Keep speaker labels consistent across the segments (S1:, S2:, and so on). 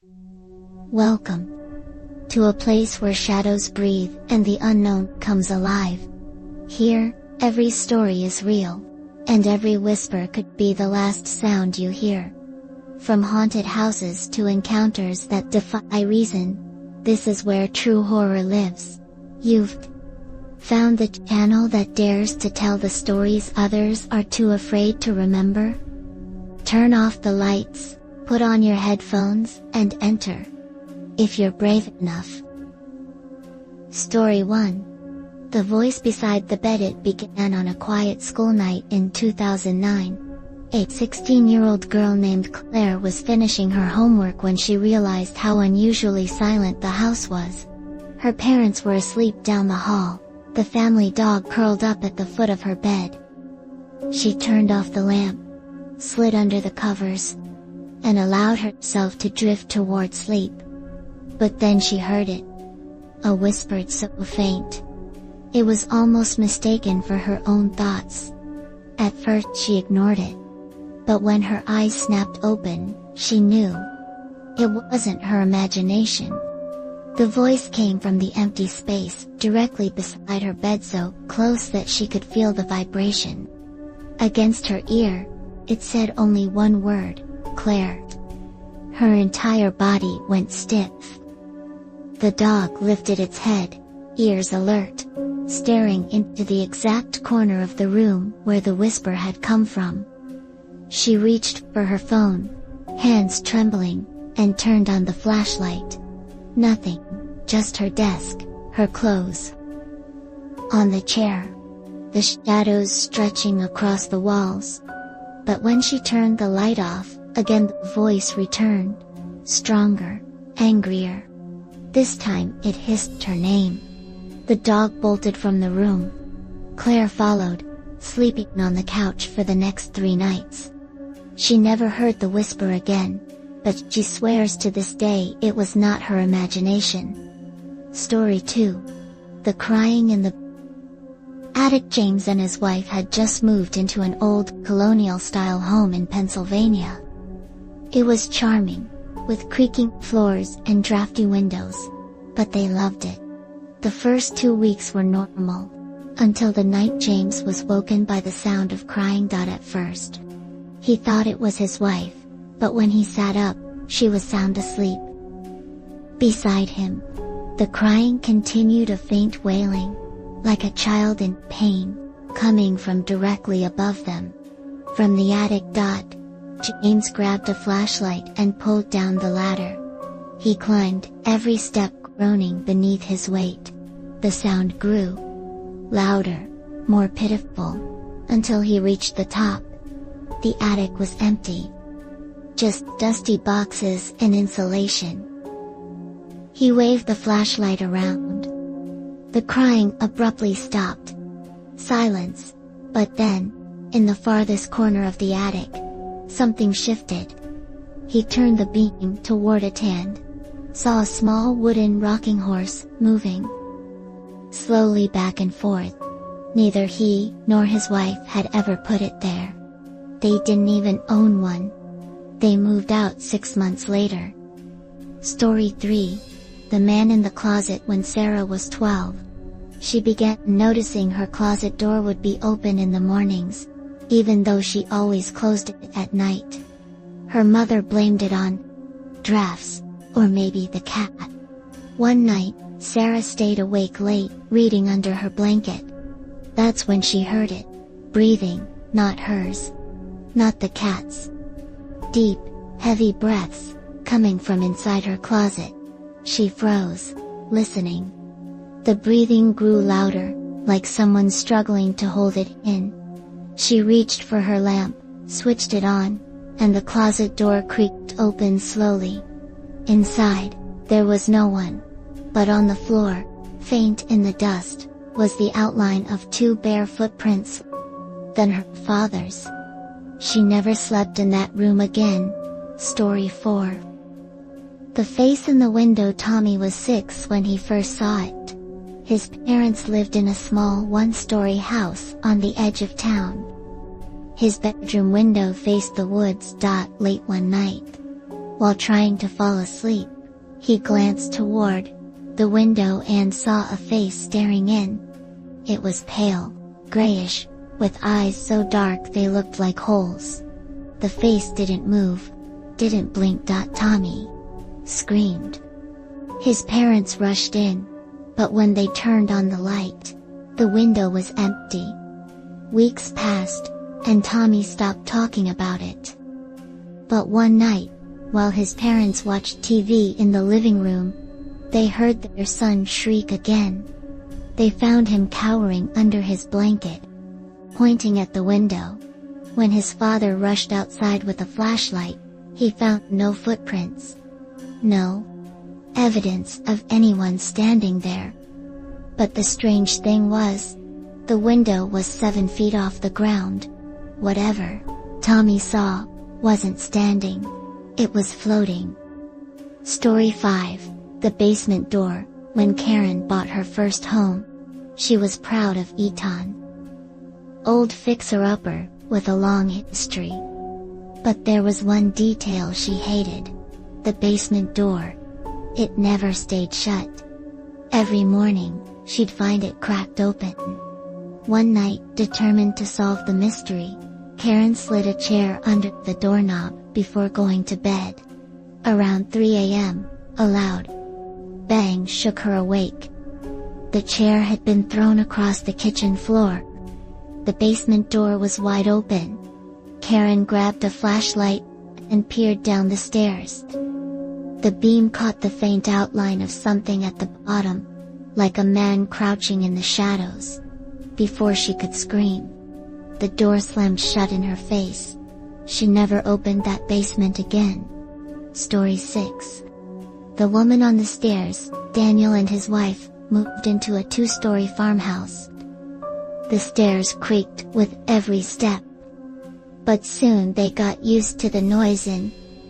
S1: Welcome to a place where shadows breathe and the unknown comes alive. Here, every story is real, and every whisper could be the last sound you hear. From haunted houses to encounters that defy reason, this is where true horror lives. You've found the channel that dares to tell the stories others are too afraid to remember? Turn off the lights, put on your headphones, and enter. If you're brave enough. Story 1. The voice beside the bed. It began on a quiet school night in 2009. A 16-year-old girl named Claire was finishing her homework when she realized how unusually silent the house was. Her parents were asleep down the hall, the family dog curled up at the foot of her bed. She turned off the lamp, slid under the covers, and allowed herself to drift toward sleep. But then she heard it. A whisper so faint. It was almost mistaken for her own thoughts. At first she ignored it. But when her eyes snapped open, she knew. It wasn't her imagination. The voice came from the empty space directly beside her bed, so close that she could feel the vibration. Against her ear, it said only one word, Claire. Her entire body went stiff. The dog lifted its head, ears alert, staring into the exact corner of the room where the whisper had come from. She reached for her phone, hands trembling, and turned on the flashlight. Nothing, just her desk, her clothes. On the chair, the shadows stretching across the walls. But when she turned the light off, again the voice returned, stronger, angrier. This time it hissed her name. The dog bolted from the room. Claire followed, sleeping on the couch for the next 3 nights. She never heard the whisper again, but she swears to this day it was not her imagination. Story 2. The crying in the attic. James and his wife had just moved into an old, colonial-style home in Pennsylvania. It was charming, with creaking floors and drafty windows, but they loved it. The first 2 weeks were normal, until the night James was woken by the sound of crying. At first, he thought it was his wife, but when he sat up, she was sound asleep. Beside him, the crying continued, a faint wailing, like a child in pain, coming from directly above them. From the attic. James grabbed a flashlight and pulled down the ladder. He climbed, every step groaning beneath his weight. The sound grew louder, more pitiful, until he reached the top. The attic was empty. Just dusty boxes and insulation. He waved the flashlight around. The crying abruptly stopped. Silence. But then, in the farthest corner of the attic, something shifted. He turned the beam toward it and saw a small wooden rocking horse, moving slowly back and forth. Neither he nor his wife had ever put it there. They didn't even own one. They moved out 6 months later. Story 3. The man in the closet. When Sarah was 12, she began noticing her closet door would be open in the mornings, even though she always closed it at night. Her mother blamed it on drafts, or maybe the cat. One night, Sarah stayed awake late, reading under her blanket. That's when she heard it. Breathing, not hers. Not the cat's. Deep, heavy breaths, coming from inside her closet. She froze, listening. The breathing grew louder, like someone struggling to hold it in. She reached for her lamp, switched it on, and the closet door creaked open slowly. Inside, there was no one. But on the floor, faint in the dust, was the outline of 2 bare footprints. Then her father's. She never slept in that room again. Story 4. The face in the window. Tommy was 6 when he first saw it. His parents lived in a small 1-story house on the edge of town. His bedroom window faced the woods. Late one night, While trying to fall asleep, he glanced toward the window and saw a face staring in. It was pale, grayish, with eyes so dark they looked like holes. The face didn't move, didn't blink. Tommy screamed. His parents rushed in, but when they turned on the light, the window was empty. Weeks passed, and Tommy stopped talking about it. But one night, while his parents watched TV in the living room, they heard their son shriek again. They found him cowering under his blanket, pointing at the window. When his father rushed outside with a flashlight, he found no footprints. No evidence of anyone standing there. But the strange thing was, the window was 7 feet off the ground. Whatever Tommy saw wasn't standing. It was floating. Story 5. The basement door. When Karen bought her first home, she was proud of Eton. Old fixer-upper, with a long history. But there was one detail she hated. The basement door. It never stayed shut. Every morning, she'd find it cracked open. One night, determined to solve the mystery, Karen slid a chair under the doorknob before going to bed. Around 3 a.m., a loud bang shook her awake. The chair had been thrown across the kitchen floor. The basement door was wide open. Karen grabbed a flashlight and peered down the stairs. The beam caught the faint outline of something at the bottom, like a man crouching in the shadows. Before she could scream, the door slammed shut in her face. She never opened that basement again. Story 6. The woman on the stairs. Daniel and his wife moved into a 2-story farmhouse. The stairs creaked with every step. But soon they got used to the noise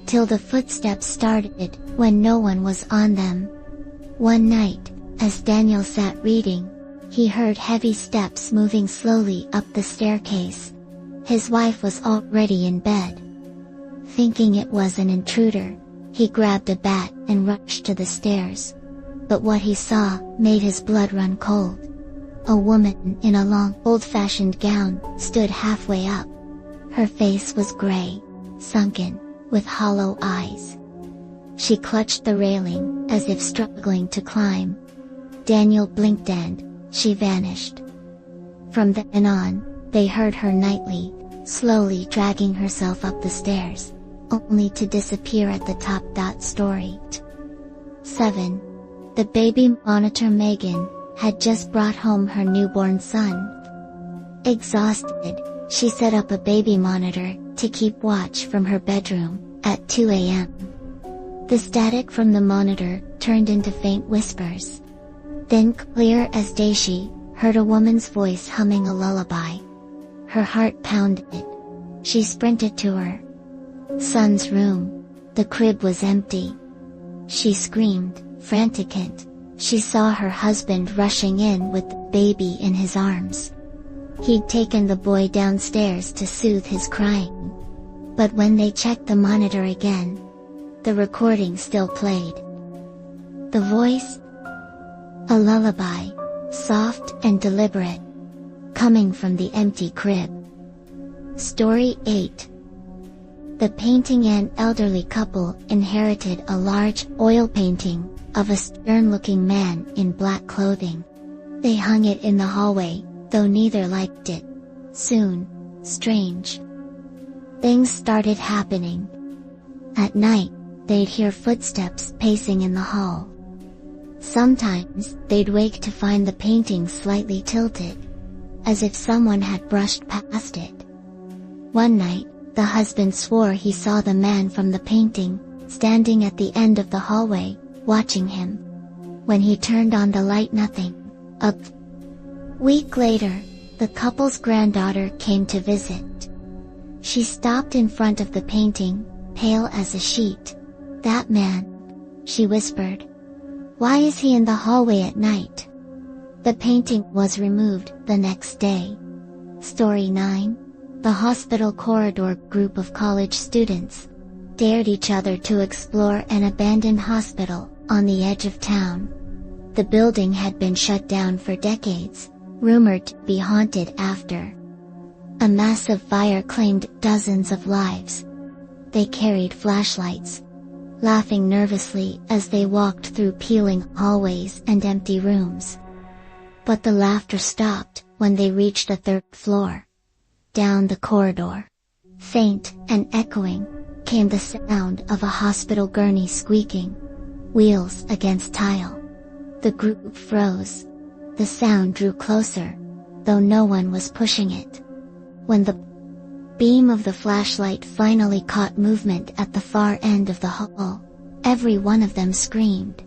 S1: till the footsteps started when no one was on them. One night, as Daniel sat reading, he heard heavy steps moving slowly up the staircase. His wife was already in bed. Thinking it was an intruder, he grabbed a bat and rushed to the stairs. But what he saw made his blood run cold. A woman in a long, old-fashioned gown stood halfway up. Her face was gray, sunken, with hollow eyes. She clutched the railing, as if struggling to climb. Daniel blinked and she vanished. From then on, they heard her nightly, slowly dragging herself up the stairs, only to disappear at the top. Story 7. The baby monitor. Megan had just brought home her newborn son. Exhausted, she set up a baby monitor to keep watch from her bedroom at 2 a.m. The static from the monitor turned into faint whispers. Then, clear as day, she heard a woman's voice humming a lullaby. Her heart pounded. She sprinted to her son's room. The crib was empty. She screamed, frantic. She saw her husband rushing in with the baby in his arms. He'd taken the boy downstairs to soothe his crying. But when they checked the monitor again, the recording still played. The voice? A lullaby, soft and deliberate, coming from the empty crib. Story 8. The painting. An elderly couple inherited a large oil painting of a stern-looking man in black clothing. They hung it in the hallway, though neither liked it. Soon, strange things started happening. At night, they'd hear footsteps pacing in the hall. Sometimes, they'd wake to find the painting slightly tilted, as if someone had brushed past it. One night, the husband swore he saw the man from the painting, standing at the end of the hallway, watching him. When he turned on the light, nothing. A week later, the couple's granddaughter came to visit. She stopped in front of the painting, pale as a sheet. "That man," she whispered. "Why is he in the hallway at night?" The painting was removed the next day. Story 9. The hospital corridor. Group of college students dared each other to explore an abandoned hospital on the edge of town. The building had been shut down for decades, rumored to be haunted after a massive fire claimed dozens of lives. They carried flashlights, laughing nervously as they walked through peeling hallways and empty rooms. But the laughter stopped when they reached the third floor. Down the corridor, faint and echoing, came the sound of a hospital gurney squeaking, wheels against tile. The group froze. The sound drew closer, though no one was pushing it. When the beam of the flashlight finally caught movement at the far end of the hall, every one of them screamed.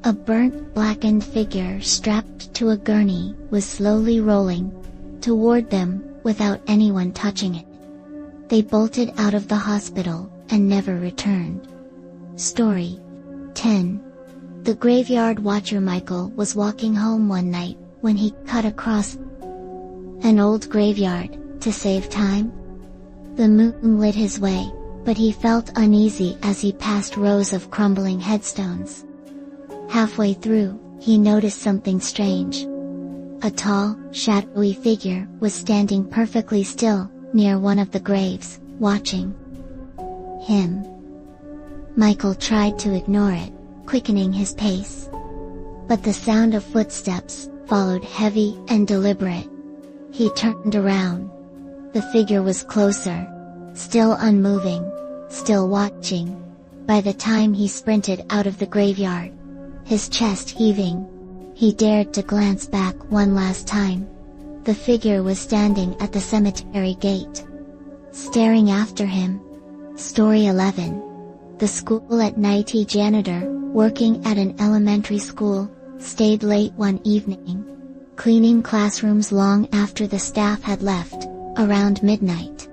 S1: A burnt, blackened figure strapped to a gurney was slowly rolling toward them without anyone touching it. They bolted out of the hospital and never returned. Story 10. The graveyard watcher Michael was walking home one night when he cut across an old graveyard to save time. The moon lit his way, but he felt uneasy as he passed rows of crumbling headstones. Halfway through, he noticed something strange. A tall, shadowy figure was standing perfectly still near one of the graves, watching him. Michael tried to ignore it, quickening his pace. But the sound of footsteps followed, heavy and deliberate. He turned around. The figure was closer, still unmoving, still watching. By the time he sprinted out of the graveyard, his chest heaving, he dared to glance back one last time. The figure was standing at the cemetery gate, staring after him. Story 11. The school at night. A janitor, working at an elementary school, stayed late one evening, cleaning classrooms long after the staff had left, around midnight.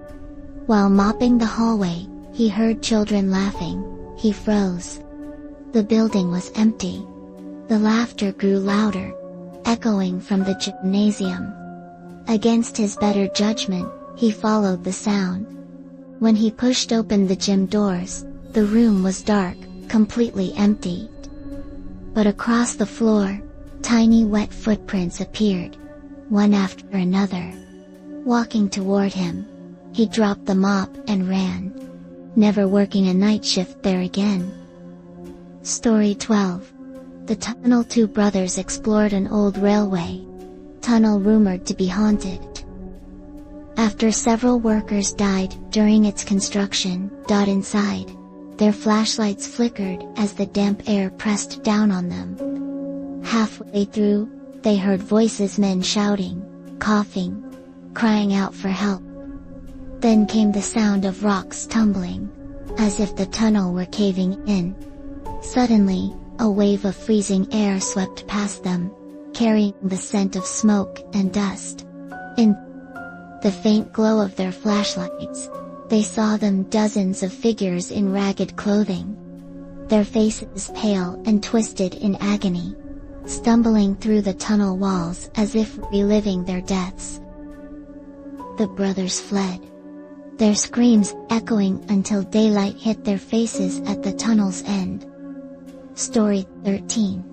S1: While mopping the hallway, he heard children laughing. He froze. The building was empty. The laughter grew louder, echoing from the gymnasium. Against his better judgment, he followed the sound. When he pushed open the gym doors, the room was dark, completely empty. But across the floor, tiny wet footprints appeared, one after another. Walking toward him, he dropped the mop and ran, never working a night shift there again. Story 12. The tunnel. Two brothers explored an old railway tunnel rumored to be haunted. After several workers died during its construction, inside, their flashlights flickered as the damp air pressed down on them. Halfway through, they heard voices, men shouting, coughing, crying out for help. Then came the sound of rocks tumbling, as if the tunnel were caving in. Suddenly, a wave of freezing air swept past them, carrying the scent of smoke and dust. In the faint glow of their flashlights, they saw them, dozens of figures in ragged clothing, their faces pale and twisted in agony, stumbling through the tunnel walls as if reliving their deaths. The brothers fled, their screams echoing until daylight hit their faces at the tunnel's end. Story 13.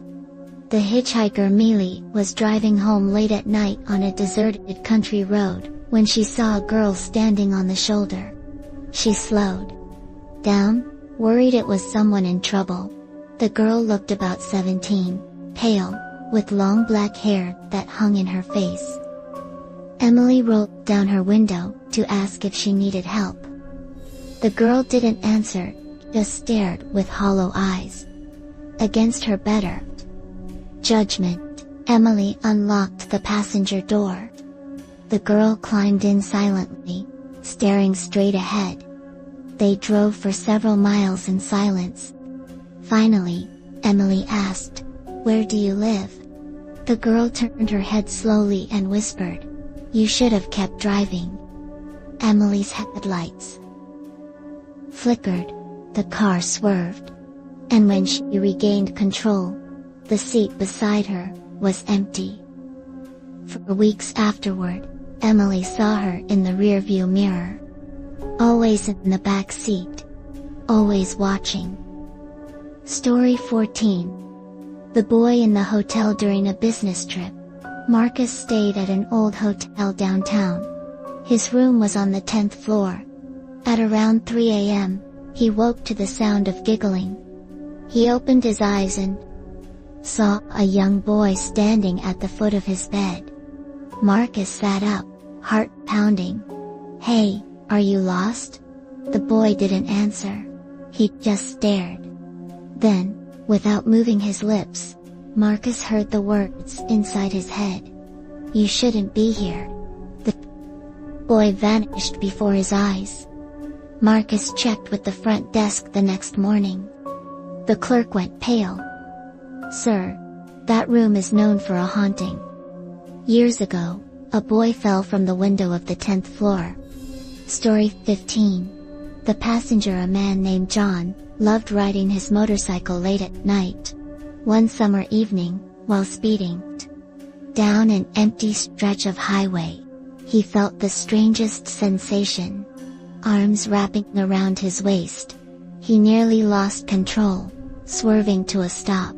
S1: The hitchhiker Mealy was driving home late at night on a deserted country road, when she saw a girl standing on the shoulder. She slowed down, worried it was someone in trouble. The girl looked about 17, pale, with long black hair that hung in her face. Emily rolled down her window to ask if she needed help. The girl didn't answer, just stared with hollow eyes. Against her better judgment, Emily unlocked the passenger door. The girl climbed in silently, staring straight ahead. They drove for several miles in silence. Finally, Emily asked, "Where do you live?" The girl turned her head slowly and whispered, "You should have kept driving." Emily's headlights flickered, the car swerved, and when she regained control, the seat beside her was empty. For weeks afterward, Emily saw her in the rearview mirror, always in the back seat. always watching. Story 14. The boy in the hotel during a business trip. Marcus stayed at an old hotel downtown. His room was on the 10th floor. At around 3 a.m., he woke to the sound of giggling. He opened his eyes and saw a young boy standing at the foot of his bed. Marcus sat up, heart pounding. "Hey, are you lost?" The boy didn't answer. He just stared. Then, without moving his lips, Marcus heard the words inside his head. "You shouldn't be here." The boy vanished before his eyes. Marcus checked with the front desk the next morning. The clerk went pale. "Sir, that room is known for a haunting. Years ago, a boy fell from the window of the 10th floor." Story 15. The passenger, a man named John, loved riding his motorcycle late at night. One summer evening, while speeding down an empty stretch of highway, he felt the strangest sensation. Arms wrapping around his waist. He nearly lost control, swerving to a stop.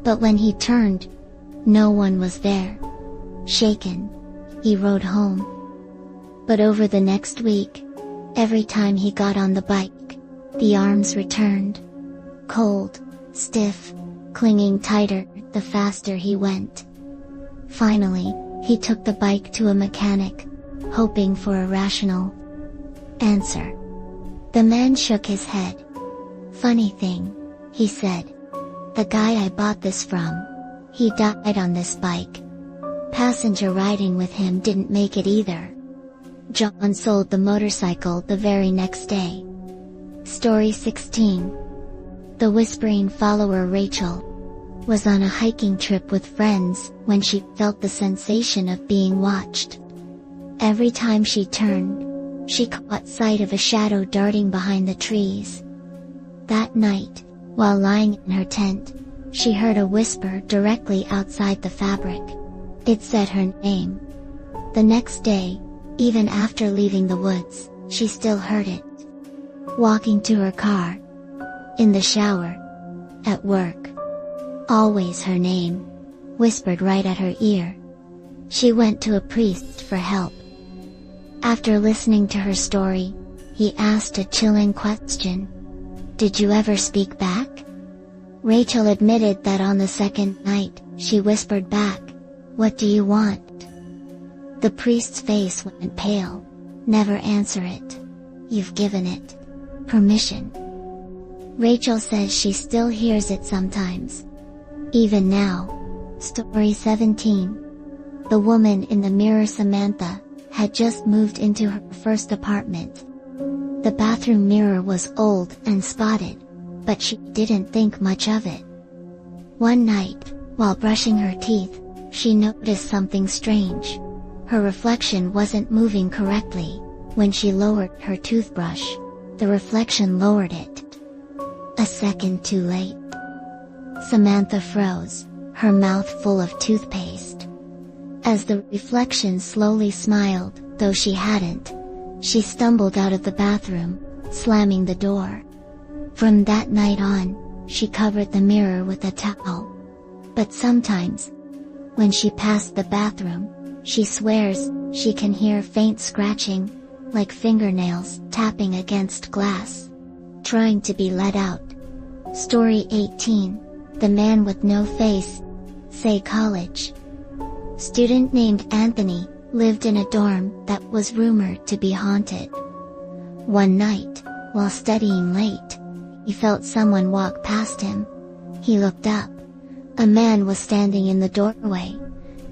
S1: But when he turned, no one was there. Shaken, he rode home. But over the next week, every time he got on the bike, the arms returned. Cold, stiff, clinging tighter the faster he went. Finally, he took the bike to a mechanic, hoping for a rational answer. The man shook his head. "Funny thing," he said. "The guy I bought this from, he died on this bike. Passenger riding with him didn't make it either." John sold the motorcycle the very next day. Story 16. The whispering follower Rachel was on a hiking trip with friends when she felt the sensation of being watched. Every time she turned, she caught sight of a shadow darting behind the trees. That night, while lying in her tent, she heard a whisper directly outside the fabric. It said her name. The next day, even after leaving the woods, she still heard it. Walking to her car, in the shower, at work. Always her name, whispered right at her ear. She went to a priest for help. After listening to her story, he asked a chilling question. "Did you ever speak back?" Rachel admitted that on the second night, she whispered back, "What do you want?" The priest's face went pale. "Never answer it. You've given it permission." Rachel says she still hears it sometimes. Even now. Story 17. The woman in the mirror, Samantha, had just moved into her first apartment. The bathroom mirror was old and spotted, but she didn't think much of it. One night, while brushing her teeth, she noticed something strange. Her reflection wasn't moving correctly. When she lowered her toothbrush, the reflection lowered it. A second too late. Samantha froze, her mouth full of toothpaste. As the reflection slowly smiled, though she hadn't, she stumbled out of the bathroom, slamming the door. From that night on, she covered the mirror with a towel. But sometimes, when she passed the bathroom, she swears she can hear faint scratching, like fingernails tapping against glass, trying to be let out. Story 18. The man with no face. Say college. Student named Anthony lived in a dorm that was rumored to be haunted. One night, while studying late, he felt someone walk past him. He looked up. A man was standing in the doorway.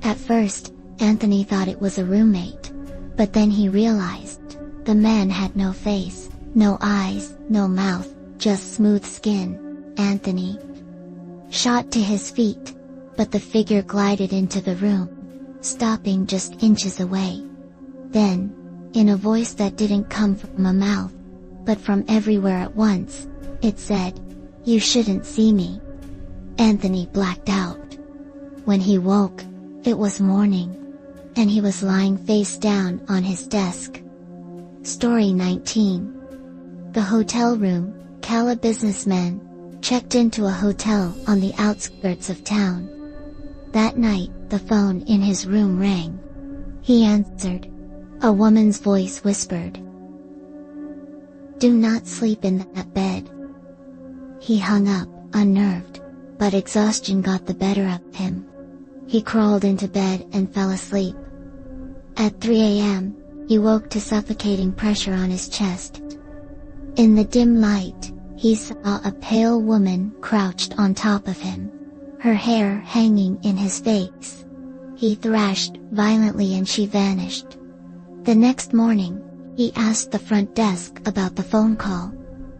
S1: At first, Anthony thought it was a roommate, but then he realized the man had no face, no eyes, no mouth, just smooth skin. Anthony shot to his feet, but the figure glided into the room, stopping just inches away. Then, in a voice that didn't come from a mouth, but from everywhere at once, it said, "You shouldn't see me." Anthony blacked out. When he woke, it was morning, and he was lying face down on his desk. Story 19. The hotel room. Cal, a businessman, checked into a hotel on the outskirts of town. That night, the phone in his room rang. He answered. A woman's voice whispered, "Do not sleep in that bed." He hung up, unnerved, but exhaustion got the better of him. He crawled into bed and fell asleep. At 3 a.m., he woke to suffocating pressure on his chest. In the dim light, he saw a pale woman crouched on top of him, her hair hanging in his face. He thrashed violently and she vanished. The next morning, he asked the front desk about the phone call.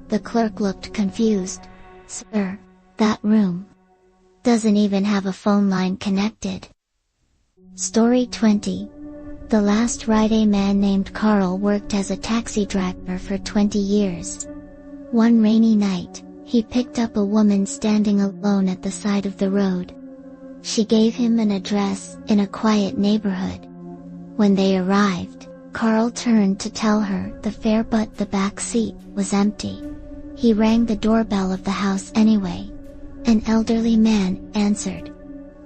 S1: The clerk looked confused. "Sir, that room doesn't even have a phone line connected." Story 20. The last ride. A man named Carl worked as a taxi driver for 20 years. One rainy night, he picked up a woman standing alone at the side of the road. She gave him an address in a quiet neighborhood. When they arrived, Carl turned to tell her the fare, but the back seat was empty. He rang the doorbell of the house anyway. An elderly man answered.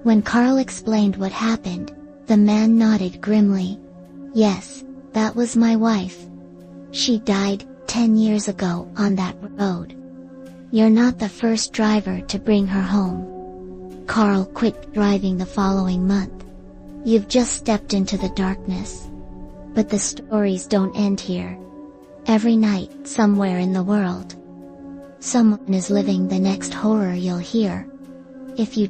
S1: When Carl explained what happened, the man nodded grimly. "Yes, that was my wife. She died 10 years ago on that road. You're not the first driver to bring her home." Carl quit driving the following month. You've just stepped into the darkness. But the stories don't end here. Every night, somewhere in the world, someone is living the next horror you'll hear. If you